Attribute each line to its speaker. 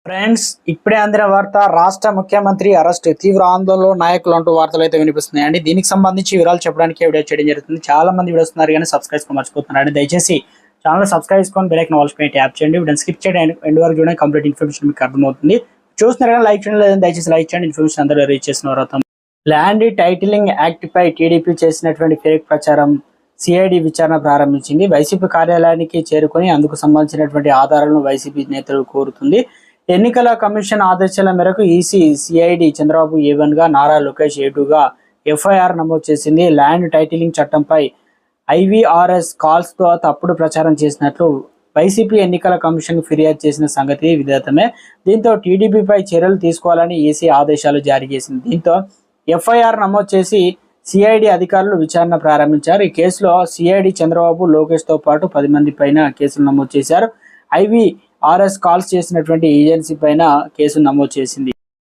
Speaker 1: Friends, ఇప్పుడే అందిన వార్త. రాష్ట్ర ముఖ్యమంత్రి అరెస్ట్, తీవ్ర ఆందోళనలో నాయకులు అంటూ వార్తలు అయితే వినిపిస్తున్నాయండి. దీనికి సంబంధించి వివరాలు చెప్పడానికి వీడియో చేయడం జరుగుతుంది. చాలా మంది వీడియోస్తున్నారు కానీ సబ్స్క్రైబ్ మర్చిపోతున్నారండి. దయచేసి ఛానల్ సబ్స్క్రైబ్ చేసుకొని బెల్ ఐకాన్ ఆల్స్ పైన ట్యాప్ చేయండి. వీడియోని స్కిప్ చేయండి, ఎండ్ వరకు చూడండి. కంప్లీట్ ఇన్ఫర్మేషన్ మీకు అర్థమవుతుంది. చూస్తున్నారు కానీ లైక్ చేయండి, లేదని దయచేసి లైక్ చేయండి. ఇన్ఫర్మేషన్ అందరూ రీచ్ చేసిన వారు. ల్యాండ్ టైటిలింగ్ యాక్ట్ పై టీడీపీ చేసినటువంటి ఫేక్ ప్రచారం సిఐడి విచారణ ప్రారంభించింది. వైసీపీ కార్యాలయానికి చేరుకొని అందుకు సంబంధించినటువంటి ఆధారాలను వైసీపీ నేతలు కోరుతుంది. ఎన్నికల కమిషన్ ఆదేశాల మేరకు ఈసీ సిఐడి చంద్రబాబు A1 గా, నారా లోకేష్ A2 గా ఎఫ్ఐఆర్ నమోదు చేసింది. ల్యాండ్ టైటిలింగ్ చట్టంపై IVRS కాల్స్ తో తప్పుడు ప్రచారం చేసినట్లు వైసీపీ ఎన్నికల కమిషన్ ఫిర్యాదు చేసిన సంగతి విదితమే. దీంతో టీడీపీపై చర్యలు తీసుకోవాలని ఈసీ ఆదేశాలు జారీ చేసింది. దీంతో ఎఫ్ఐఆర్ నమోదు చేసి సిఐడి అధికారులు విచారణ ప్రారంభించారు. ఈ కేసులో సిఐడి చంద్రబాబు, లోకేష్ తో పాటు 10 మంది పైన కేసులు నమోదు చేశారు. IVRS కాల్స్ చేసినటువంటి ఏజెన్సీ పైన కేసు నమోదు చేసింది.